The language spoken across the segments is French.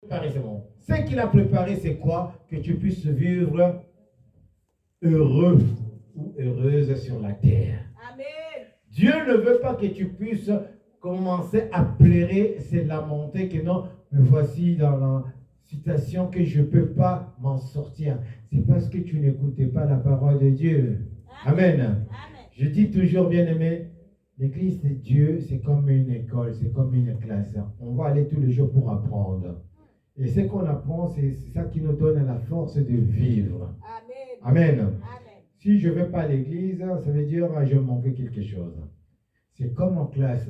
préparé, c'est bon. Ce qu'il a préparé, c'est quoi? Que tu puisses vivre heureux ou heureuse sur la terre. Amen. Dieu ne veut pas que tu puisses commencer à pleurer, se lamenter, que non, me voici dans la situation que je ne peux pas m'en sortir. C'est parce que tu n'écoutais pas la parole de Dieu. Amen. Amen. Je dis toujours, bien aimé, l'église de Dieu, c'est comme une école, c'est comme une classe. On va aller tous les jours pour apprendre. Et ce qu'on apprend, c'est ça qui nous donne la force de vivre. Amen. Amen. Amen. Si je ne vais pas à l'église, ça veut dire que je manque quelque chose. C'est comme en classe.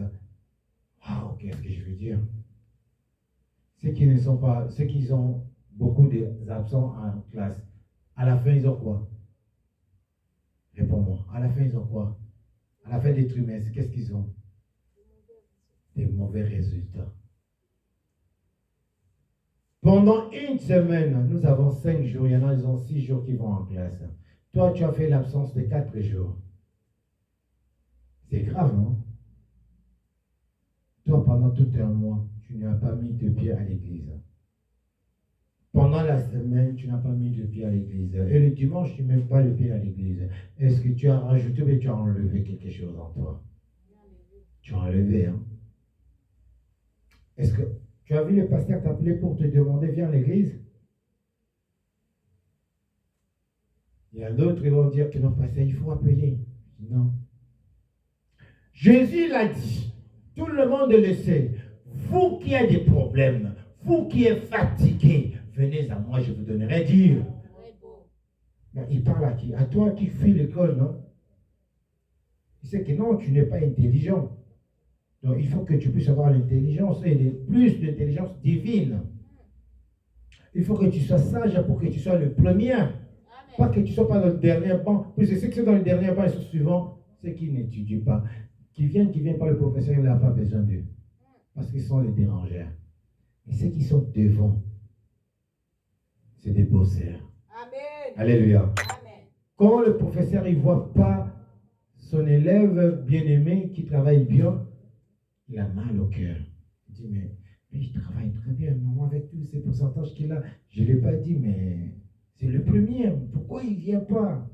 Waouh, qu'est-ce que je veux dire? Ceux qui ne sont pas, ceux qui ont beaucoup d'absents en classe, à la fin, ils ont quoi? Réponds-moi. À la fin, ils ont quoi? À la fin des trimestres, qu'est-ce qu'ils ont? Des mauvais résultats. Pendant une semaine, nous avons 5 jours. Il y en a, ils ont 6 jours qui vont en classe. Toi, tu as fait l'absence de 4 jours. C'est grave, non? Toi, pendant tout un mois, tu n'as pas mis de pied à l'église. Pendant la semaine, tu n'as pas mis de pied à l'église. Et le dimanche, tu ne mets pas le pied à l'église. Est-ce que tu as rajouté ou tu as enlevé quelque chose en toi? Tu as enlevé, hein? Est-ce que tu as vu le pasteur t'appeler pour te demander, viens à l'église? Il y a d'autres qui vont dire que non, pasteur, il faut appeler. Non. Jésus l'a dit. Tout le monde le sait. Vous qui avez des problèmes, vous qui êtes fatigués, venez à moi, je vous donnerai Dieu. Il parle à qui? À toi qui fais l'école, non? Il sait que non, tu n'es pas intelligent. Donc il faut que tu puisses avoir l'intelligence et plus d'intelligence divine. Il faut que tu sois sage pour que tu sois le premier. Amen. Pas que tu ne sois pas dans le dernier banc. Puis ceux qui sont dans le dernier banc, ils sont suivants, ceux qui n'étudient pas. Qui viennent pas, le professeur, il n'a pas besoin d'eux. Parce qu'ils sont les dérangeurs. Et ceux qui sont devant, c'est des bosseurs. Amen. Alléluia. Amen. Quand le professeur ne voit pas son élève bien-aimé qui travaille bien, il a mal au cœur. Il dit, mais il travaille très bien. Non, avec tous ces pourcentages qu'il a, je ne l'ai pas dit, mais c'est le premier. Pourquoi il ne vient pas?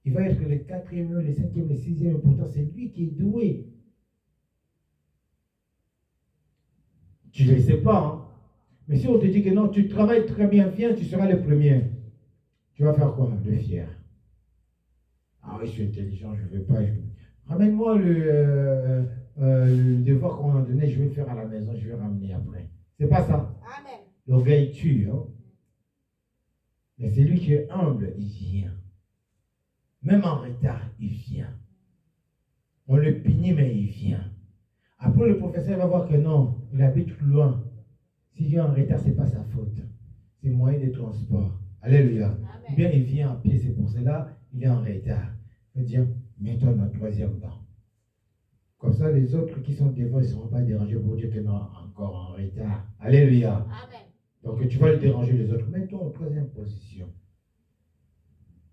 Il va être le 4e, le 5e, le 6e. Pourtant, c'est lui qui est doué. Tu ne le sais pas. Hein? Mais si on te dit que non, tu travailles très bien, viens, tu seras le premier. Tu vas faire quoi? Le fier. Ah oui, je suis intelligent, je ne veux pas. Ramène-moi le devoir qu'on a donné, je vais le faire à la maison, je vais ramener après. C'est pas ça. Amen. L'orgueil tue. Hein? Mais c'est lui qui est humble, il vient. Même en retard, il vient. On le punit, mais il vient. Après, le professeur va voir que non, il habite loin. S'il vient en retard, ce n'est pas sa faute. C'est moyen de transport. Alléluia. Ou bien il vient à pied, c'est pour cela il est en retard. Il va dire, mets-toi dans le 3e banc. Comme ça, les autres qui sont devant, ils ne seront pas dérangés pour dire que non, encore en retard. Alléluia. Amen. Donc tu vas le déranger les autres. Mets-toi en 3e position.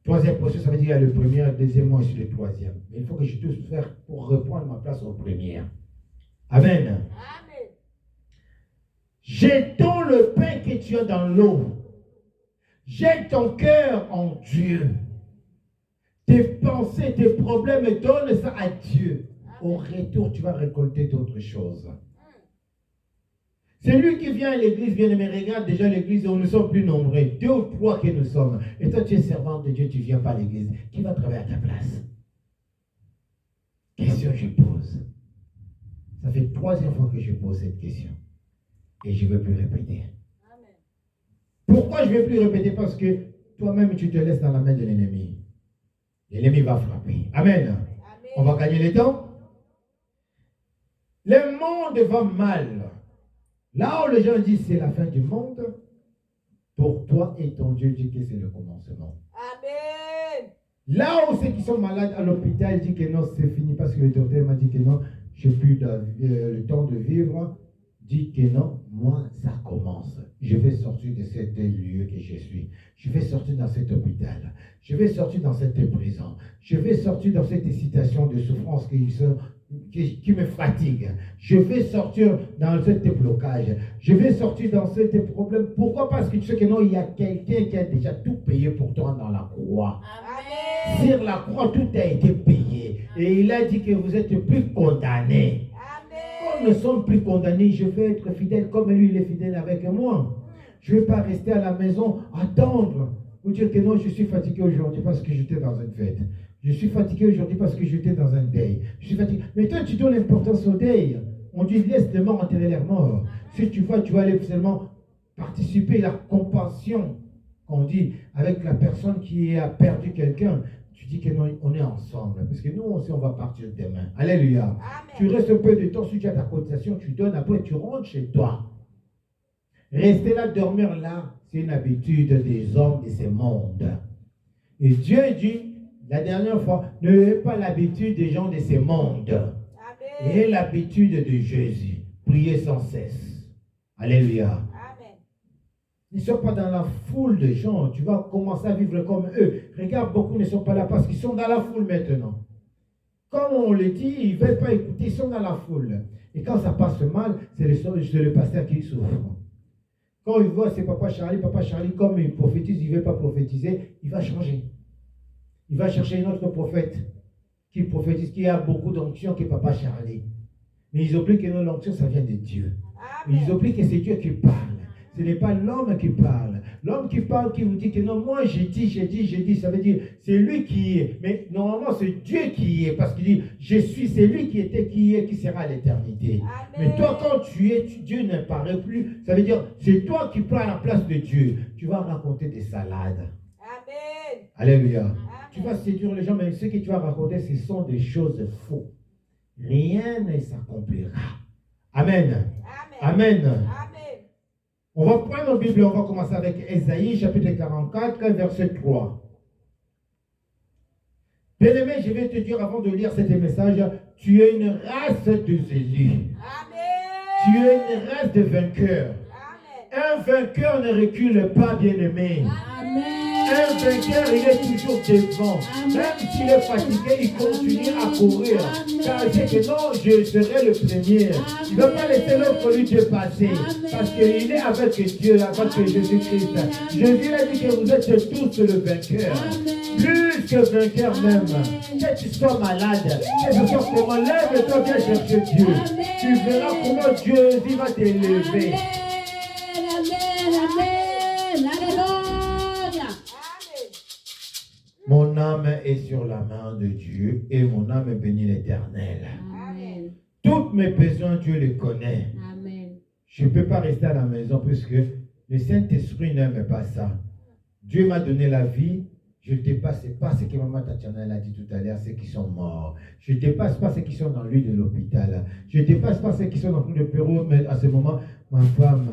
3e position, ça veut dire qu'il y a le premier, le 2e, et sur le 3e. Mais il faut que je puisse faire pour reprendre ma place au premier. Amen. Amen. Jetons le pain que tu as dans l'eau. Jette ton cœur en Dieu. Tes pensées, tes problèmes, donne ça à Dieu. Au retour, tu vas récolter d'autres choses. C'est lui qui vient à l'église, bien aimé, regarde déjà l'église où nous sommes plus nombreux. 2 ou 3 que nous sommes. Et toi, tu es servant de Dieu, tu ne viens pas à l'église. Qui va travailler à ta place? Question que je pose. Ça fait 3e fois que je pose cette question. Et je ne veux plus répéter. Amen. Pourquoi je ne veux plus répéter? Parce que toi-même, tu te laisses dans la main de l'ennemi. L'ennemi va frapper. Amen. Amen. On va gagner le temps. Le monde va mal. Là où les gens disent c'est la fin du monde, pour toi et ton Dieu dit que c'est le commencement. Amen. Là où ceux qui sont malades à l'hôpital disent que non, c'est fini parce que le docteur m'a dit que non, je n'ai plus le temps de vivre. Dis que non, moi, ça commence. Je vais sortir de ce lieu que je suis. Je vais sortir dans cet hôpital. Je vais sortir dans cette prison. Je vais sortir dans cette situation de souffrance qui me fatigue. Je vais sortir dans ce blocage. Je vais sortir dans ce problème. Pourquoi? Parce que tu sais que non, il y a quelqu'un qui a déjà tout payé pour toi dans la croix. Amen. Sur la croix, tout a été payé. Et il a dit que vous êtes plus condamnés. Comme nous sommes plus condamnés, je vais être fidèle comme lui, il est fidèle avec moi. Je ne vais pas rester à la maison, attendre, ou dire que non, je suis fatigué aujourd'hui parce que j'étais dans une fête. Je suis fatigué aujourd'hui parce que j'étais dans un deuil. Je suis fatigué. Mais toi, tu donnes l'importance au deuil. On dit, laisse les morts enterrer leurs morts. Si tu vois, tu vas aller seulement participer à la compassion, qu'on dit, avec la personne qui a perdu quelqu'un. Tu dis que non, on est ensemble. Parce que nous aussi, on va partir demain. Alléluia. Amen. Tu restes un peu de temps, si tu as ta cotisation, tu donnes, après tu rentres chez toi. Rester là, dormir là, c'est une habitude des hommes de ce monde. Et Dieu dit, la dernière fois, ne pas l'habitude des gens de ce monde. Amen. Et l'habitude de Jésus. Priez sans cesse. Alléluia. Amen. Ils ne sont pas dans la foule de gens. Tu vas commencer à vivre comme eux. Regarde, beaucoup ne sont pas là parce qu'ils sont dans la foule maintenant. Comme on le dit, ils ne veulent pas écouter, ils sont dans la foule. Et quand ça passe mal, c'est le pasteur qui souffre. Quand il voit ses Papa Charlie, comme il prophétise, il ne veut pas prophétiser, il va changer. Il va chercher un autre prophète qui prophétise, qui a beaucoup d'onction que Papa Charlie. Mais ils oublient que l'onction, ça vient de Dieu. Amen. Ils oublient que c'est Dieu qui parle. Ce n'est pas l'homme qui parle. L'homme qui parle, qui vous dit que non, moi j'ai dit, ça veut dire c'est lui qui est. Mais normalement c'est Dieu qui est, parce qu'il dit je suis, c'est lui qui était, qui est, qui sera à l'éternité. Amen. Mais toi quand tu es, Dieu ne paraît plus. Ça veut dire c'est toi qui prends la place de Dieu. Tu vas raconter des salades. Amen. Alléluia. Amen. Tu vas séduire les gens, mais ce que tu vas raconter, ce sont des choses fausses. Rien ne s'accomplira. Amen. Amen. Amen. Amen. On va prendre nos Bibles, on va commencer avec Ésaïe, chapitre 44, verset 3. Bien-aimé, je vais te dire avant de lire cet message, tu es une race de élus. Amen. Tu es une race de vainqueurs. Amen. Un vainqueur ne recule pas, bien-aimé. Un vainqueur, il est toujours devant. Même s'il est fatigué, il continue à courir. Car il sait que non, je serai le premier. Il ne va pas laisser l'autre lui dépasser. Parce qu'il est avec Dieu, avec Jésus-Christ. Jésus a dit que vous êtes tous le vainqueur. Plus que vainqueur même. Que tu sois malade, que tu sois comment, lève-toi, viens chercher Dieu. Tu verras comment Dieu va t'élever. Mon âme est sur la main de Dieu et mon âme bénit l'Éternel. Amen. Toutes mes besoins, Dieu les connaît. Amen. Je ne peux pas rester à la maison puisque le Saint-Esprit n'aime pas ça. Dieu m'a donné la vie. Je ne dépasse pas ce que Maman Tatiana a dit tout à l'heure, ceux qui sont morts. Je ne dépasse pas ceux qui sont dans le lit de l'hôpital. Je ne dépasse pas ceux qui sont dans le bureau, mais à ce moment, ma femme,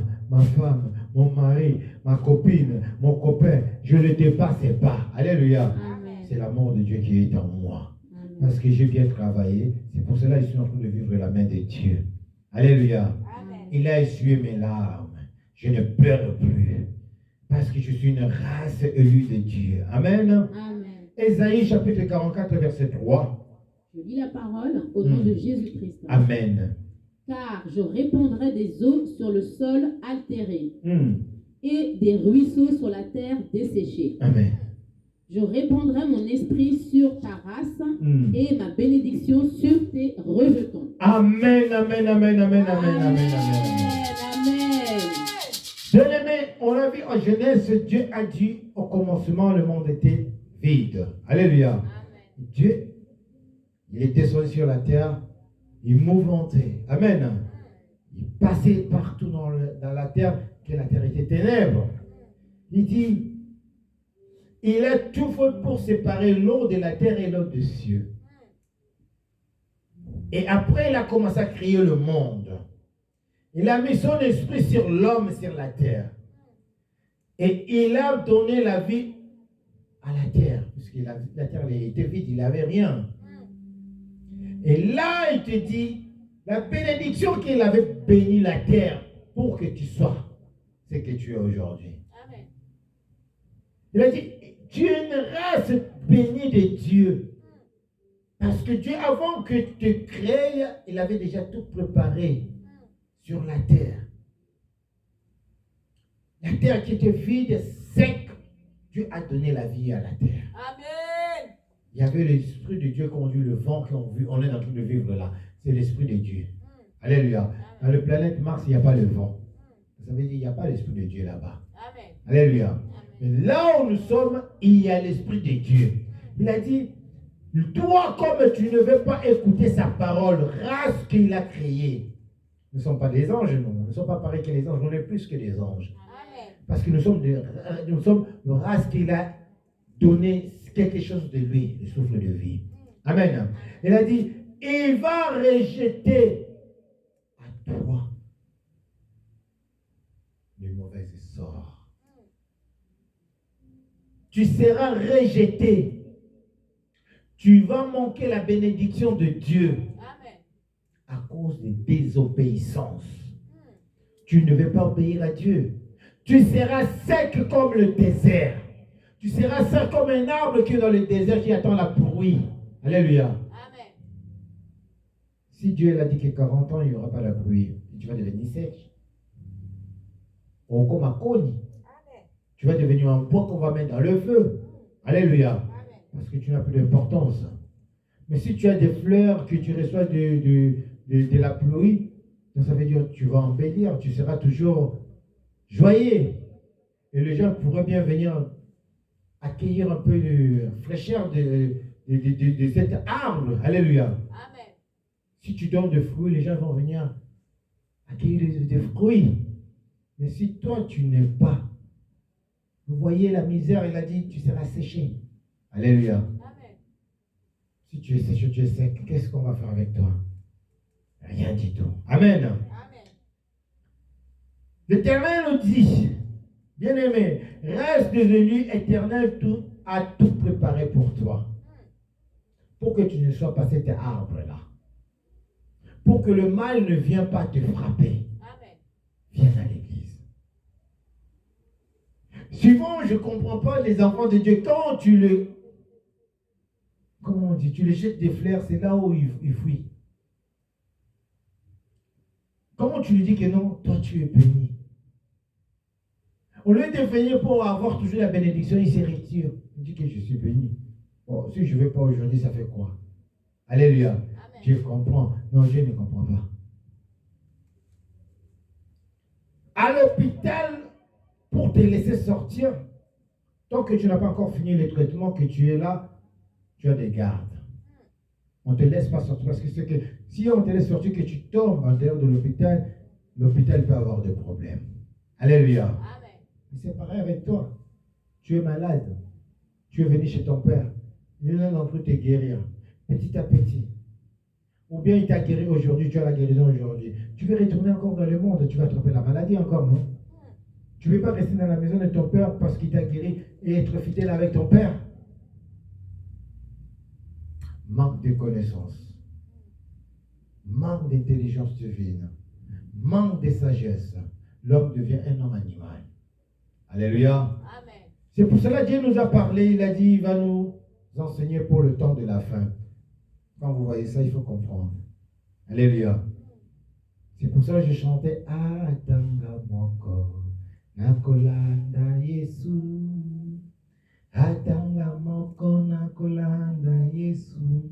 mon mari, ma copine, mon copain, je ne le dépasse pas. Alléluia. Amen. C'est l'amour de Dieu qui est en moi. Amen. Parce que j'ai bien travaillé. C'est pour cela que je suis en train de vivre la main de Dieu. Alléluia. Amen. Il a essuyé mes larmes. Je ne pleure plus. Parce que je suis une race élue de Dieu. Amen. Amen. Ésaïe chapitre 44, verset 3. Je lis la parole au nom de Jésus-Christ. Amen. Car je répandrai des eaux sur le sol altéré Mm. et des ruisseaux sur la terre desséchée. Amen. Je répandrai mon esprit sur ta race Mm. et ma bénédiction sur tes rejetons. Amen, amen, amen, amen, amen, amen, amen. Amen. Bien-aimé, on a vu en Genèse, Dieu a dit au commencement, le monde était vide. Alléluia. Dieu, il est descendu sur la terre, il mouvementait. Amen. Il passait partout dans la terre, que la terre était ténèbres. Il dit, il a tout fait pour séparer l'eau de la terre et l'eau des cieux. Et après, il a commencé à créer le monde. Il a mis son esprit sur l'homme, sur la terre. Et il a donné la vie à la terre. Puisque la terre était vide, il n'avait rien. Et là, il te dit, La bénédiction qu'il avait béni la terre pour que tu sois ce que tu es aujourd'hui. Amen. Il a dit, tu es une race bénie de Dieu. Parce que Dieu, avant que tu te crées, il avait déjà tout préparé sur la terre. La terre qui était vide, sec, Dieu a donné la vie à la terre. Amen. Il y avait l'Esprit de Dieu conduit le vent qu'on est en train de vivre là. C'est l'Esprit de Dieu. Alléluia. Dans la planète Mars, il n'y a pas le vent. Ça veut dire qu'il n'y a pas l'Esprit de Dieu là-bas. Amen. Alléluia. Mais là où nous sommes, il y a l'Esprit de Dieu. Il a dit, toi, comme tu ne veux pas écouter sa parole, race qu'il a créée. Nous ne sommes pas des anges, nous. Nous ne sommes pas pareils que les anges. On est plus que des anges. Amen. Parce que nous sommes une race qu'il a donné quelque chose de lui, le souffle de vie. Amen. Il a dit, il va rejeter à toi les mauvais sorts. Tu seras rejeté. Tu vas manquer la bénédiction de Dieu Amen. à cause de désobéissance. Tu ne veux pas obéir à Dieu. Tu seras sec comme le désert. Tu seras sec comme un arbre qui est dans le désert qui attend la pluie. Alléluia. Amen. Si Dieu a dit que 40 ans, il n'y aura pas la pluie, tu vas devenir sec. Ou comme un cône. Tu vas devenir un bois qu'on va mettre dans le feu. Alléluia. Amen. Parce que tu n'as plus d'importance. Mais si tu as des fleurs que tu reçois de la pluie, ça veut dire que tu vas embellir, tu seras toujours joyeux. Et les gens pourraient bien venir accueillir un peu de fraîcheur de cet arbre. Alléluia. Amen. Si tu donnes des fruits, les gens vont venir accueillir des fruits. Mais si toi, tu n'es pas, vous voyez la misère, il a dit, tu seras séché. Alléluia. Amen. Si tu es séché, tu es sec, qu'est-ce qu'on va faire avec toi? Rien du tout. Amen. Amen. L'Éternel nous dit, bien-aimé, reste devenu éternel, a tout préparé pour toi. Pour que tu ne sois pas cet arbre-là. Pour que le mal ne vienne pas te frapper. Amen. Viens à l'église. Souvent, je ne comprends pas les enfants de Dieu. Quand tu le... Comment on dit? Tu les jettes des fleurs, c'est là où ils fuient. Comment tu lui dis que non, toi tu es béni? Au lieu de venir pour avoir toujours la bénédiction, il se retire. Il dit que je suis béni. Bon, si je ne vais pas aujourd'hui, ça fait quoi? Alléluia. Amen. Dieu comprend. Non, Dieu ne comprend pas. À l'hôpital, pour te laisser sortir, tant que tu n'as pas encore fini le traitement, que tu es là, tu as des gardes. On ne te laisse pas sortir. Parce que c'est que si on te laisse sortir, que tu tombes en dehors de l'hôpital, l'hôpital peut avoir des problèmes. Alléluia. Amen. C'est pareil avec toi. Tu es malade. Tu es venu chez ton père. Il est en train de te guérir. Petit à petit. Ou bien il t'a guéri aujourd'hui, tu as la guérison aujourd'hui. Tu veux retourner encore dans le monde, tu vas attraper la maladie encore, non? Tu ne veux pas rester dans la maison de ton père parce qu'il t'a guéri et être fidèle avec ton père. Manque de connaissances. Manque d'intelligence divine. Manque de sagesse. L'homme devient un homme animal. Alléluia. Amen. C'est pour cela que Dieu nous a parlé. Il a dit, il va nous enseigner pour le temps de la fin. Quand vous voyez ça, il faut comprendre. Alléluia. C'est pour ça que je chantais Atanga moko nakolanda Yesu. Atanga moko nakolanda Yesu.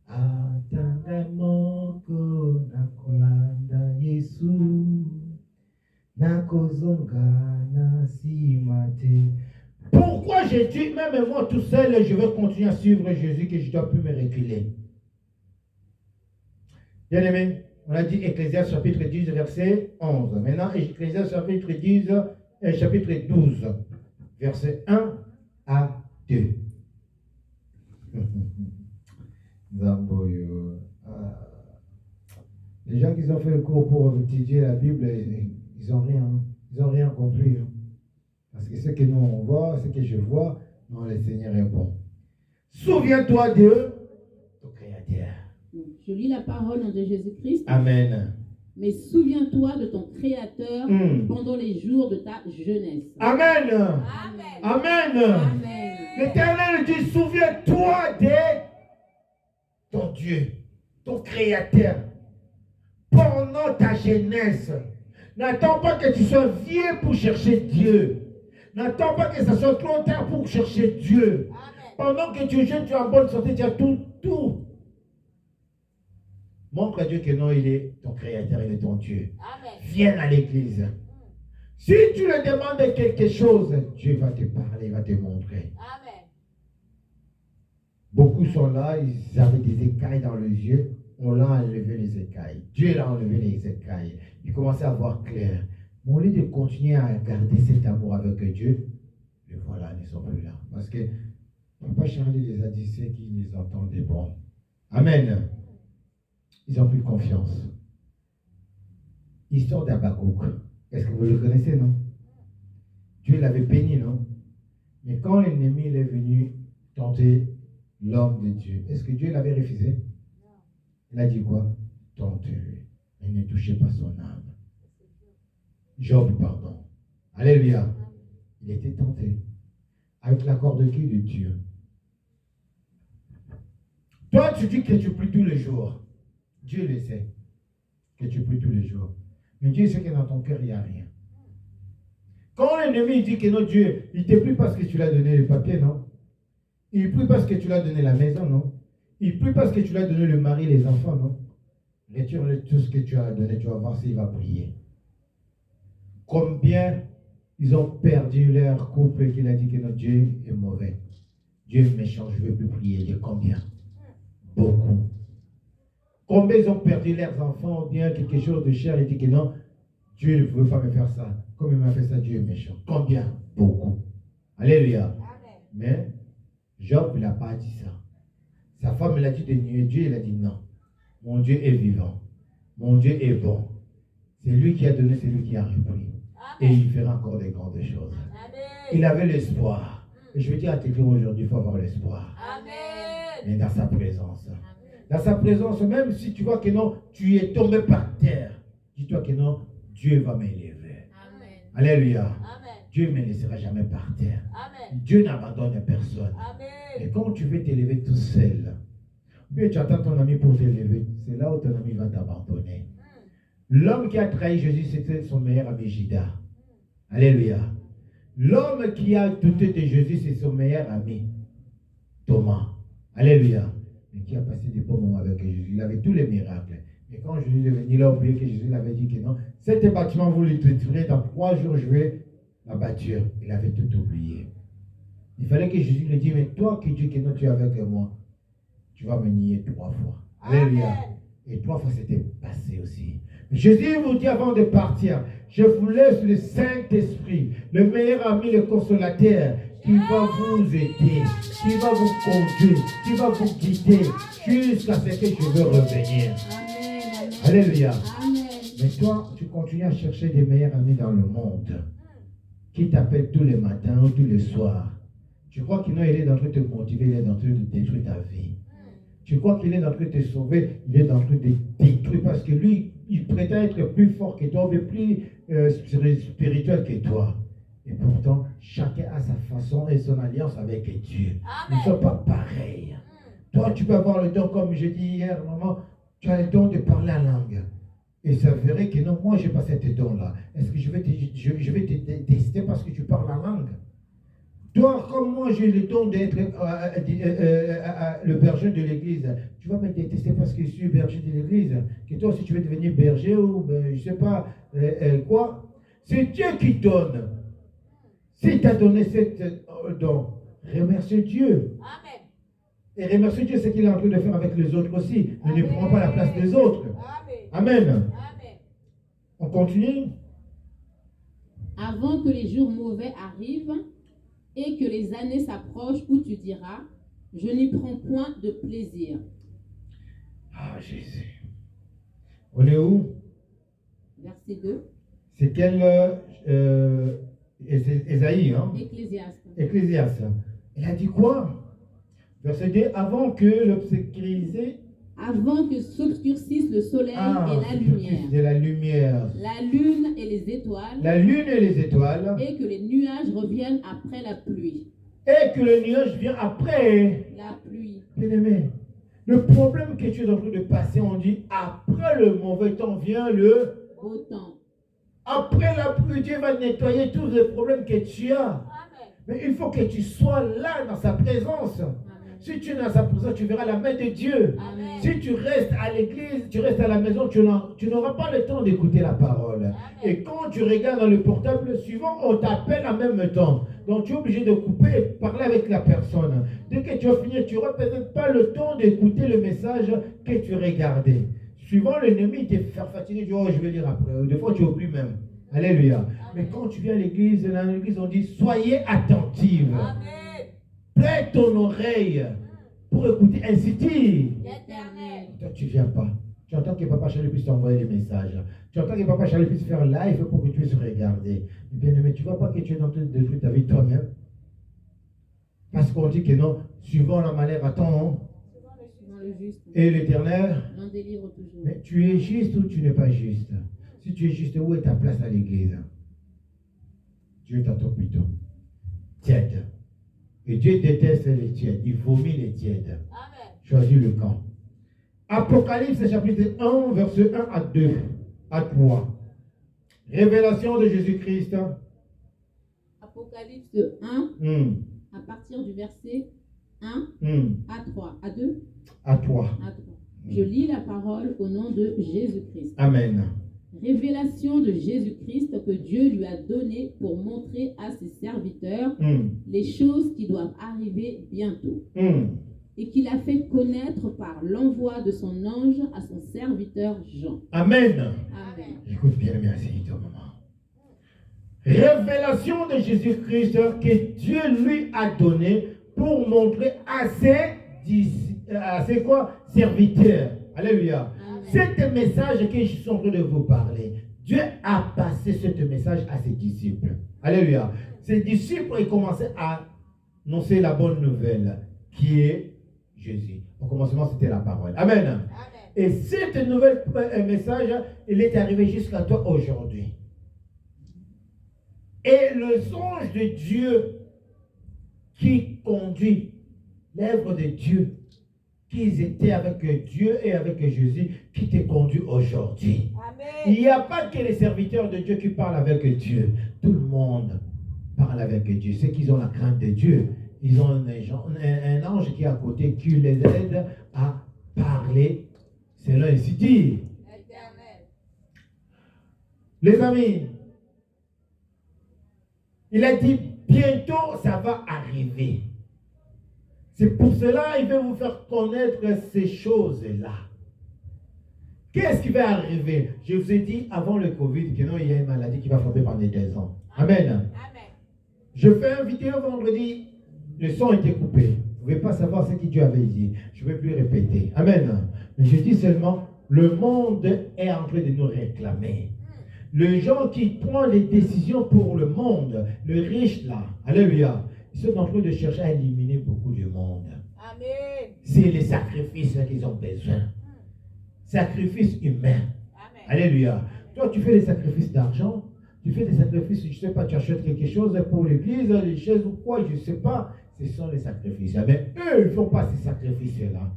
Atanga moko nakolanda Yesu. Nakozonga nasimate. Pourquoi j'ai dit, même moi tout seul, je vais continuer à suivre Jésus, que je ne dois plus me reculer? Bien aimé, on a dit Ecclésiaste chapitre 10, verset 11. Maintenant, Ecclésiaste chapitre 10, chapitre 12, verset 1 à 2. Zamboyo. Les gens qui ont fait le cours pour étudier la Bible, ils n'ont rien compris. Parce que ce que nous on voit, ce que je vois, non, le Seigneur est bon. Souviens-toi de ton Créateur. Je lis la parole en nom de Jésus-Christ. Amen. Mais souviens-toi de ton Créateur Mm. pendant les jours de ta jeunesse. Amen. Amen. Amen. Amen. L'Éternel dit, souviens-toi de ton Dieu, ton Créateur, pendant ta jeunesse. N'attends pas que tu sois vieux pour chercher Dieu. N'attends pas que ça soit trop tard pour chercher Dieu. Amen. Pendant que tu es jeune, tu es en bonne santé, tu as tout. Montre à Dieu que non, il est ton Créateur, il est ton Dieu. Amen. Viens à l'église. Si tu lui demandes quelque chose, Dieu va te parler, il va te montrer. Amen. Beaucoup sont là, ils avaient des écailles dans les yeux. On l'a enlevé les écailles. Dieu l'a enlevé les écailles. Ils commençaient à voir clair. Mais au lieu de continuer à garder cet amour avec Dieu, les voilà, ils ne sont plus là. Parce que Papa Charlie les a dit, c'est qui les entendent bon. Amen. Ils ont plus confiance. Histoire d'Habakkuk. Est-ce que vous le connaissez, non? Dieu l'avait béni, non? Mais quand l'ennemi est venu tenter l'homme de Dieu, est-ce que Dieu l'avait refusé? Il a dit quoi? Tente-le, mais ne touchez pas son âme. Job, pardon. Alléluia. Il était tenté. Avec l'accord de qui? De Dieu. Toi, tu dis que tu pries tous les jours. Dieu le sait que tu pries tous les jours. Mais Dieu sait que dans ton cœur, il n'y a rien. Quand l'ennemi dit que non, Dieu, il ne te prie parce que tu lui as donné le papier, non? Il prie parce que tu lui as donné la maison, non? Il prie parce que tu lui as donné le mari, les enfants, non? Retire tout ce que tu as donné, tu vas voir s'il va prier. Combien ils ont perdu leur couple qu'il a dit que notre Dieu est mauvais. Dieu est méchant, je ne veux plus prier. De combien? Beaucoup. Combien ils ont perdu leurs enfants ou bien quelque chose de cher et dit que non, Dieu ne pouvait pas me faire ça. Comme il m'a fait ça, Dieu est méchant. Combien? Beaucoup. Alléluia. Amen. Mais Job, il n'a pas dit ça. Sa femme, elle a dit de nier Dieu, il a dit non. Mon Dieu est vivant. Mon Dieu est bon. C'est lui qui a donné, c'est lui qui a repris. Et il fera encore des grandes choses. Amen. Il avait l'espoir. Et je veux dire à quelqu'un aujourd'hui, il faut avoir l'espoir. Amen. Mais dans sa présence. Dans sa présence, même si tu vois que non, tu es tombé par terre, dis-toi que non, Dieu va m'élever. Amen. Alléluia. Amen. Dieu ne me laissera jamais par terre. Amen. Dieu n'abandonne personne. Et Amen. quand tu veux t'élever tout seul, ou bien tu attends ton ami pour t'élever, c'est là où ton ami va t'abandonner. L'homme qui a trahi Jésus, c'était son meilleur ami Judas. Alléluia. L'homme qui a douté de Jésus, c'est son meilleur ami Thomas. Alléluia. Mais qui a passé des bons moments avec Jésus. Il avait tous les miracles. Mais quand Jésus est venu, il a oublié que Jésus l'avait dit que non, cet bâtiment, vous le détruirez, dans 3 jours, je vais la bâtir. Il avait tout oublié. Il fallait que Jésus lui dise, mais toi qui dis que non, tu es avec moi, tu vas me nier 3 fois. Alléluia. Amen. Et 3 fois, c'était passé aussi. Mais Jésus vous dit avant de partir, je vous laisse le Saint-Esprit, le meilleur ami, le consolateur, qui va vous aider, qui va vous conduire, qui va vous guider jusqu'à ce que je veux revenir. Amen. Alléluia. Amen. Mais toi, tu continues à chercher des meilleurs amis dans le monde, qui t'appellent tous les matins ou tous les soirs. Tu crois qu'il est en train de te motiver, il est en train de détruire ta vie. Tu crois qu'il est en train de te sauver, il est en train de détruire parce que lui, il prétend être plus fort que toi, mais plus spirituel que toi. Et pourtant, chacun a sa façon et son alliance avec Dieu. Nous ne sommes pas pareils. Toi, tu peux avoir le don, comme je dis hier, maman, tu as le don de parler en langue. Et ça verrait que non, moi, je n'ai pas cette don-là. Est-ce que je vais te tester parce que tu parles en langue? Toi, comme moi, j'ai le don d'être le berger de l'église. Tu vas me détester parce que je suis berger de l'église. Que toi aussi, tu veux devenir berger ou je ne sais pas quoi. C'est Dieu qui donne. S'il t'a donné cette don, remercie Dieu. Amen. Et remercie Dieu ce qu'il est en train de faire avec les autres aussi. Ne prends pas la place des autres. Amen. Amen. Amen. On continue. Avant que les jours mauvais arrivent et que les années s'approchent où tu diras, je n'y prends point de plaisir. Ah, Jésus. On est où? Verset 2. C'est quel Ésaïe, hein? Ecclésiaste. Ecclésiaste. Il a dit quoi? Verset 2. Avant que l'obscurité avant que s'obscurcisse le soleil et la lumière, de la lumière. la lune et les étoiles, La lune et les étoiles. et que les nuages reviennent après la pluie. Et que le nuage vient après. La pluie. Bien-aimé, le problème que tu es en train de passer, on dit, après le mauvais temps vient le... Beau temps. Après la pluie, Dieu va nettoyer tous les problèmes que tu as. Amen. Mais il faut que tu sois là dans sa présence. Amen. Si tu es dans sa présence, tu verras la main de Dieu. Amen. Si tu restes à l'église, tu restes à la maison, tu n'auras pas le temps d'écouter la parole. Et quand tu regardes dans le portable, suivant, on t'appelle en même temps. Donc tu es obligé de couper et de parler avec la personne. Dès que tu vas finir, tu n'auras peut-être pas le temps d'écouter le message que tu regardais. Suivant l'ennemi, te faire fatiguer, tu dis, oh, je vais lire après. Des fois, tu oublies même. Alléluia. Mais quand tu viens à l'église, dans l'église, on dit, soyez attentive. Amen. Prête ton oreille pour écouter, ainsi dit. L'éternel. Toi, tu ne viens pas. Tu entends que Papa Charlie puisse t'envoyer des messages. Tu entends que Papa Charlie puisse faire live pour que tu puisses regarder. Mais bien aimé, tu ne vois pas que tu es en train de détruire ta vie toi-même. Parce qu'on dit que non, suivant la manière, attends. Suivant le juste, Et l'éternel, l'en délivre toujours. mais tu es juste ou tu n'es pas juste? Si tu es juste, où est ta place à l'église? Dieu t'attend plutôt. Tiède. Et Dieu déteste les tièdes. Il vomit les tièdes. Amen. Choisis le camp. Apocalypse chapitre 1, verset 1 à 2, à 3. Révélation de Jésus-Christ. Apocalypse 1, à partir du verset 1 à 3. À 2? À 3. À 3. Je lis la parole au nom de Jésus-Christ. Amen. Révélation de Jésus-Christ que Dieu lui a donnée pour montrer à ses serviteurs les choses qui doivent arriver bientôt. Et qu'il a fait connaître par l'envoi de son ange à son serviteur Jean. Amen. Amen. Écoute bien, merci ton maman. Révélation de Jésus-Christ que Dieu lui a donné pour montrer à ses serviteurs. Alléluia. C'est un message que je suis en train de vous parler. Dieu a passé ce message à ses disciples. Alléluia. Ses disciples ont commencé à annoncer la bonne nouvelle qui est Jésus. Au commencement, c'était la parole. Amen. Amen. Et cette nouvelle message, il est arrivé jusqu'à toi aujourd'hui. Et le songe de Dieu qui conduit l'œuvre de Dieu, qu'ils étaient avec Dieu et avec Jésus, qui te conduit aujourd'hui. Amen. Il n'y a pas que les serviteurs de Dieu qui parlent avec Dieu. Tout le monde parle avec Dieu. Ceux qui ont la crainte de Dieu, ils ont un ange qui est à côté qui les aide à parler selon ainsi dit. L'éternel. Les amis, il a dit bientôt ça va arriver. C'est pour cela qu'il veut vous faire connaître ces choses-là. Qu'est-ce qui va arriver? Je vous ai dit avant le Covid que non, il y a une maladie qui va frapper pendant 2 ans. Amen. Amen. Je fais une vidéo vendredi, le son était coupé. Vous ne pouvez pas savoir ce que Dieu avait dit. Je ne vais plus répéter. Amen. Mais je dis seulement, le monde est en train de nous réclamer. Les gens qui prennent les décisions pour le monde, les riches là, alléluia, ils sont en train de chercher à éliminer beaucoup du monde. Amen. C'est les sacrifices qu'ils ont besoin. Sacrifices humains. Amen. Alléluia. Toi, tu fais des sacrifices d'argent, tu fais des sacrifices, je ne sais pas, tu achètes quelque chose pour l'église, les chaises ou quoi, je ne sais pas. Ce sont les sacrifices. Mais eux, ils ne font pas ces sacrifices-là.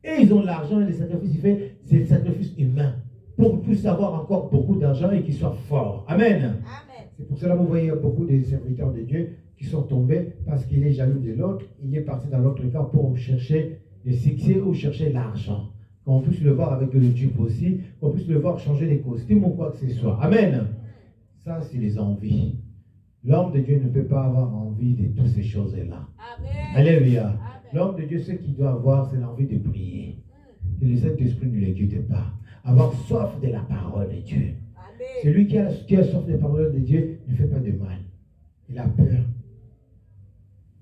Et ils ont l'argent et les sacrifices, ils font, c'est des sacrifices humains. Pour plus avoir encore beaucoup d'argent et qu'ils soient forts. Amen. Amen. C'est pour cela que vous voyez beaucoup de serviteurs de Dieu qui sont tombés parce qu'il est jaloux de l'autre. Il est parti dans l'autre camp pour chercher le succès ou chercher l'argent. Qu'on puisse le voir avec le tube aussi, qu'on puisse le voir changer les costumes ou quoi que ce soit. Amen. Ça, c'est les envies. L'homme de Dieu ne peut pas avoir envie de toutes ces choses-là. Amen. Alléluia. Amen. L'homme de Dieu, ce qu'il doit avoir, c'est l'envie de prier. Que le Saint-Esprit ne le quitte pas. Avoir soif de la parole de Dieu. Amen. Celui qui a soif de la parole de Dieu ne fait pas de mal. Il a peur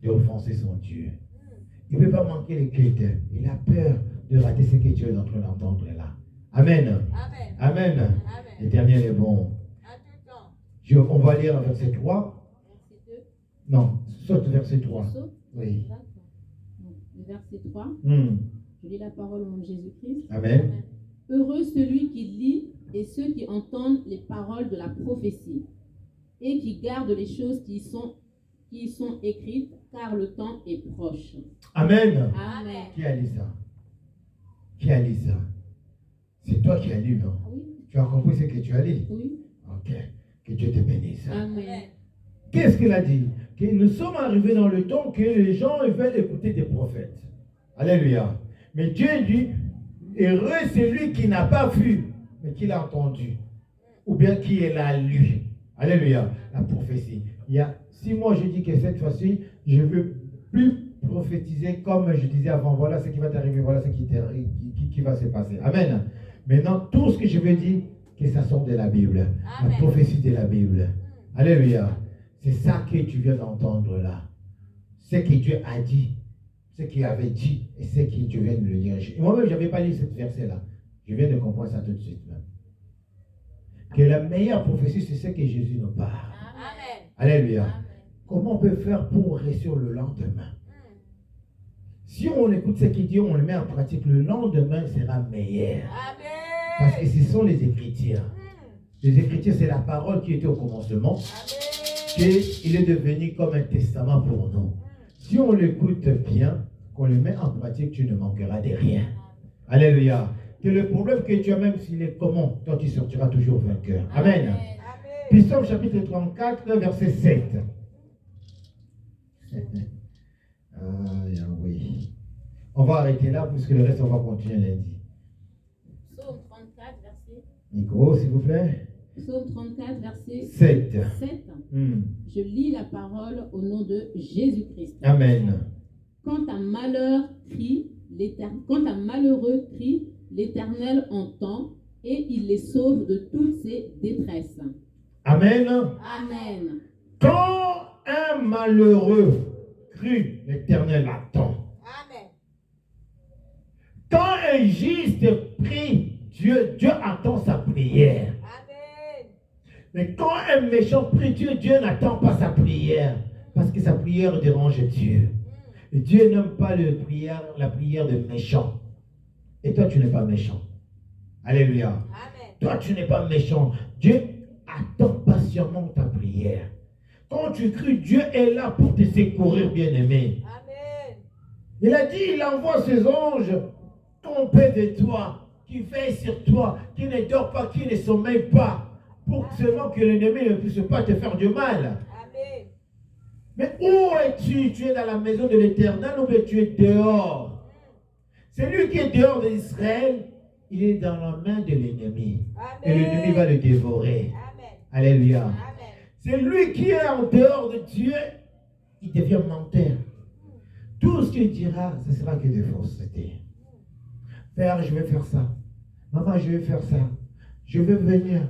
d'offenser son Dieu. Il ne peut pas manquer les culte. Il a peur de rater ce que Dieu est en train d'entendre là. Amen. Amen. Amen. Amen. L'Éternel est bon. À tout temps. On va lire verset 3. Verset 2. Non, saute verset 3. Je saute. Oui. D'accord. Donc, le verset 3. Je lis la parole au nom de Jésus-Christ. Amen. Heureux celui qui lit et ceux qui entendent les paroles de la prophétie et qui gardent les choses qui y sont écrites, car le temps est proche. Amen. Amen. Qui a lu ça? Qui a lu ça? C'est toi qui as lu, non? Oui. Tu as compris ce que tu as lu? Oui. Ok. Que Dieu te bénisse. Amen. Qu'est-ce qu'il a dit? Que nous sommes arrivés dans le temps que les gens veulent écouter des prophètes. Alléluia. Mais Dieu dit, heureux celui qui n'a pas vu, mais qui l'a entendu. Ou bien qui l'a lu. Alléluia. La prophétie. Si moi je dis que cette fois-ci, je ne veux plus prophétiser comme je disais avant, voilà ce qui va t'arriver, voilà ce qui va se passer. Amen. Maintenant, tout ce que je veux dire, que ça sort de la Bible. Amen. La prophétie de la Bible. Alléluia. C'est ça que tu viens d'entendre là. Ce que Dieu a dit, ce qu'il avait dit et ce que Dieu vient de le dire. Moi-même, je n'avais pas lu cette verset-là. Je viens de comprendre ça tout de suite même. Que la meilleure prophétie, c'est ce que Jésus nous parle. Amen. Alléluia. Amen. Comment on peut faire pour réussir le lendemain? Si on écoute ce qu'il dit, on le met en pratique, le lendemain sera meilleur. Parce que Amen. ce sont les Écritures. Les Écritures, c'est la parole qui était au commencement, qu'il est devenu comme un testament pour nous. Si on l'écoute bien, qu'on le met en pratique, tu ne manqueras de rien. Alléluia. Que le problème que tu as, même s'il est commun, toi tu sortiras toujours vainqueur. Amen. Amen. Psaume chapitre 34, verset 7. Oui. On va arrêter là, puisque le reste, on va continuer lundi. Psaume 34, verset. Micro, s'il vous plaît. Psaume 34, verset 7. 7. Hmm. Je lis la parole au nom de Jésus-Christ. Amen. Quand un malheureux crie, l'Éternel entend et il les sauve de toutes ses détresses. Amen. Amen. Quand un malheureux crie, l'Éternel attend. Amen. Quand un juste prie, Dieu attend sa prière. Amen. Mais quand un méchant prie, Dieu n'attend pas sa prière. Parce que sa prière dérange Dieu. Et Dieu n'aime pas la prière de méchant. Et toi, tu n'es pas méchant. Alléluia. Amen. Toi, tu n'es pas méchant. Dieu attend patiemment ta prière. Quand tu cries, Dieu est là pour te secourir, bien-aimé. Amen. Il a dit, il envoie ses anges campés de toi, qui veillent sur toi, qui ne dort pas, qui ne sommeille pas, pour seulement que l'ennemi ne puisse pas te faire du mal. Amen. Mais où es-tu? Tu es dans la maison de l'Éternel ou bien tu es dehors? Celui qui est dehors d'Israël, il est dans la main de l'ennemi. Et l'ennemi va le dévorer. Amen. Alléluia. Amen. C'est lui qui est en dehors de Dieu, il devient menteur. Tout ce qu'il dira, ce sera que des faussetés. Père, je vais faire ça. Maman, je vais faire ça. Je veux venir.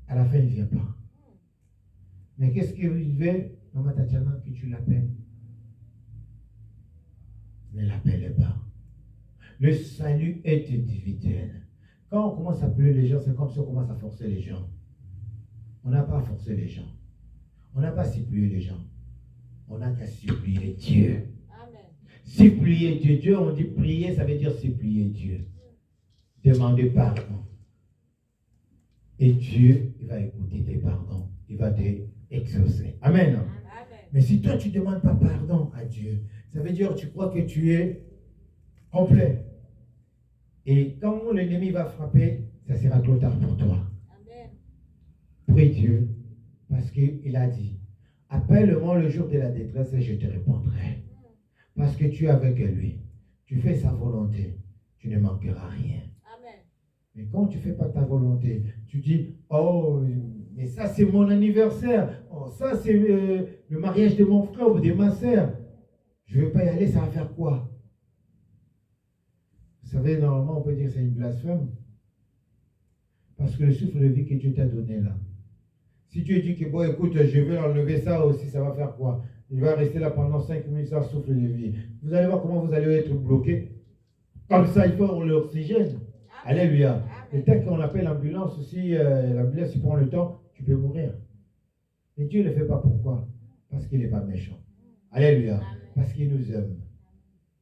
À la fin, il ne vient pas. Mais qu'est-ce qu'il veut, Maman Tatiana, que tu l'appelles? Ne l'appelle pas. Le salut est individuel. Quand on commence à appeler les gens, c'est comme si on commence à forcer les gens. On n'a pas forcé les gens. On n'a pas supplié les gens. On n'a qu'à supplier Dieu. Amen. Supplier Dieu. Dieu, on dit prier, ça veut dire supplier Dieu. Demander pardon. Et Dieu, il va écouter tes pardons. Il va t'exaucer. Amen. Amen. Mais si toi, tu ne demandes pas pardon à Dieu, ça veut dire que tu crois que tu es complet. Et quand l'ennemi va frapper, ça sera trop tard pour toi. Amen. Prie Dieu, parce qu'il a dit, appelle-moi le jour de la détresse et je te répondrai. Parce que tu es avec lui. Tu fais sa volonté, tu ne manqueras rien. Amen. Mais quand tu ne fais pas ta volonté, tu dis, oh, mais ça c'est mon anniversaire. Oh, ça c'est le mariage de mon frère ou de ma soeur. Je ne veux pas y aller, ça va faire quoi? Vous savez, normalement, on peut dire que c'est une blasphème. Parce que le souffle de vie que Dieu t'a donné là. Si Dieu dit que, bon, écoute, je vais enlever ça aussi, ça va faire quoi? Il va rester là pendant 5 minutes sans souffle de vie. Vous allez voir comment vous allez être bloqué. Comme ça, il faut l'oxygène. Alléluia. Et dès qu'on appelle l'ambulance aussi, l'ambulance, il prend le temps, tu peux mourir. Mais Dieu ne le fait pas pourquoi? Parce qu'il n'est pas méchant. Alléluia. Parce qu'il nous aime.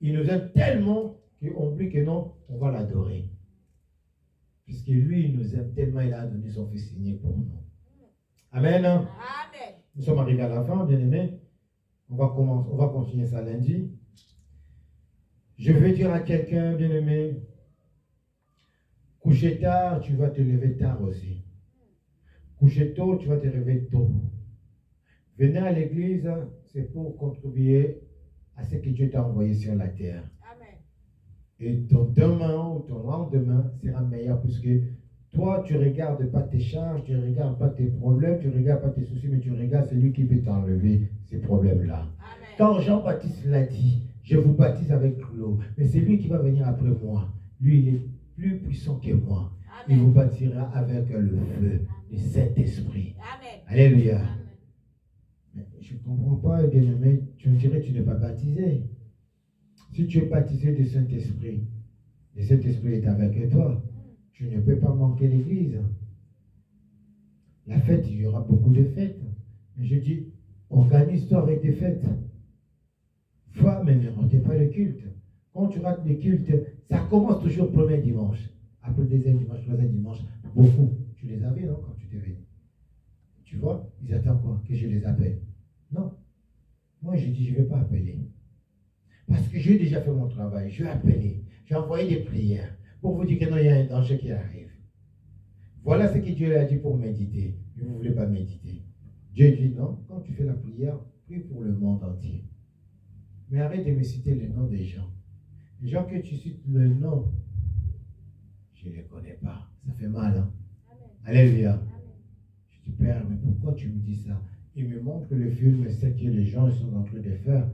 Il nous aime tellement qu'on oublie que non, on va l'adorer. Puisque lui, il nous aime tellement, il a donné son Fils signé pour nous. Amen. Amen. Nous sommes arrivés à la fin, bien aimés. On va continuer ça lundi. Je veux dire à quelqu'un, bien aimé, coucher tard, tu vas te lever tard aussi. Coucher tôt, tu vas te lever tôt. Venir à l'église, c'est pour contribuer à ce que Dieu t'a envoyé sur la terre. Amen. Et ton demain ou ton lendemain sera meilleur puisque toi, tu ne regardes pas tes charges, tu ne regardes pas tes problèmes, tu ne regardes pas tes soucis, mais tu regardes celui qui peut t'enlever ces problèmes-là. Amen. Quand Jean-Baptiste l'a dit, je vous baptise avec l'eau, mais c'est lui qui va venir après moi. Lui, il est plus puissant que moi. Amen. Il vous baptisera avec le feu du Saint-Esprit. Amen. Alléluia. Amen. Mais je ne comprends pas, bien-aimé, tu me dirais que tu n'es pas baptisé. Si tu es baptisé du Saint-Esprit, le Saint-Esprit est avec toi, tu ne peux pas manquer l'église. La fête, il y aura beaucoup de fêtes. Mais je dis, organise-toi avec des fêtes. Mais ne ratez pas le culte. Quand tu rates le culte, ça commence toujours le premier dimanche. Après le deuxième dimanche, troisième dimanche, beaucoup. Tu les avais, non, quand tu t'es venu. Tu vois, ils attendent quoi? Que je les appelle. Non. Moi, je dis, je ne vais pas appeler. Parce que j'ai déjà fait mon travail. Je vais appeler. J'ai envoyé des prières pour vous dire que non, il y a un danger qui arrive. Voilà ce que Dieu a dit pour méditer. Mais vous ne voulez pas méditer. Dieu dit non, quand tu fais la prière, prie pour le monde entier. Mais arrête de me citer le nom des gens. Les gens que tu cites le nom, je ne les connais pas. Ça fait mal, hein? Amen. Alléluia. Amen. Je dis, Père, mais pourquoi tu me dis ça? Il me montre le film, ce que les gens sont en train de faire.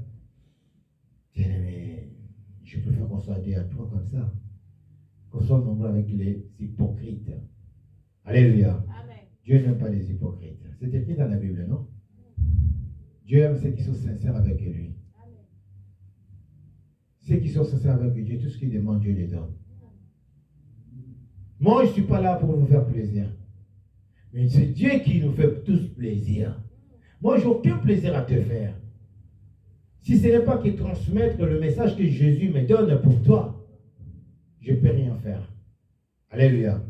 Tiens, mais je préfère qu'on soit aidé à toi comme ça. Qu'on soit nombreux avec les hypocrites. Alléluia. Amen. Dieu n'aime pas les hypocrites. C'est écrit dans la Bible, non? Dieu aime ceux qui sont sincères avec lui. Amen. Ceux qui sont sincères avec Dieu, tout ce qu'ils demandent, Dieu les donne. Moi, je ne suis pas là pour vous faire plaisir. Mais c'est Dieu qui nous fait tous plaisir. Moi, je n'ai aucun plaisir à te faire. Si ce n'est pas que transmettre le message que Jésus me donne pour toi, je ne peux rien faire. Alléluia.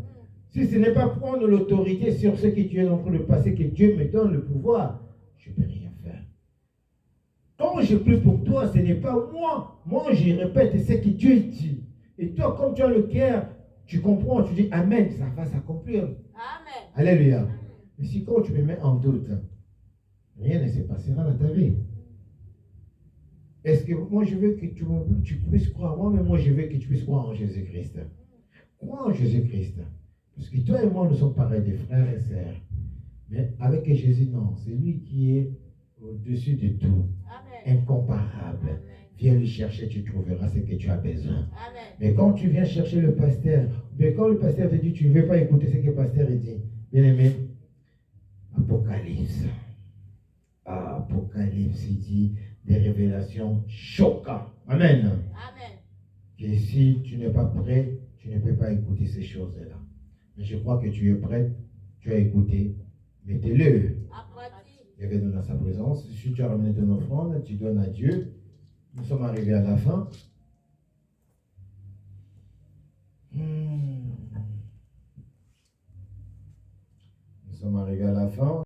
Si ce n'est pas prendre l'autorité sur ce que tu es en train de passer, que Dieu me donne le pouvoir, je ne peux rien faire. Quand je prie pour toi, ce n'est pas moi. Moi, je répète ce que Dieu dit. Et toi, comme tu as le cœur, tu comprends, tu dis Amen, ça va s'accomplir. Amen. Alléluia. Mais si quand tu me mets en doute, rien ne se passera dans ta vie. Est-ce que moi je veux que tu puisses croire en moi, mais moi je veux que tu puisses croire en Jésus-Christ. Crois en Jésus-Christ. Parce que toi et moi, nous sommes pareils, des frères et sœurs. Mais avec Jésus, non. C'est lui qui est au-dessus de tout. Amen. Incomparable. Amen. Viens lui chercher, tu trouveras ce que tu as besoin. Amen. Mais quand tu viens chercher le pasteur, mais quand le pasteur te dit, tu ne veux pas écouter ce que le pasteur dit, bien aimé, Apocalypse. Apocalypse, il dit des révélations choquantes. Amen. Amen. Et si tu n'es pas prêt, tu ne peux pas écouter ces choses-là. Mais je crois que tu es prêt, tu as écouté, mettez-le. Levez-nous dans sa présence. Si tu as ramené ton offrande, tu donnes à Dieu. Nous sommes arrivés à la fin. Nous sommes arrivés à la fin.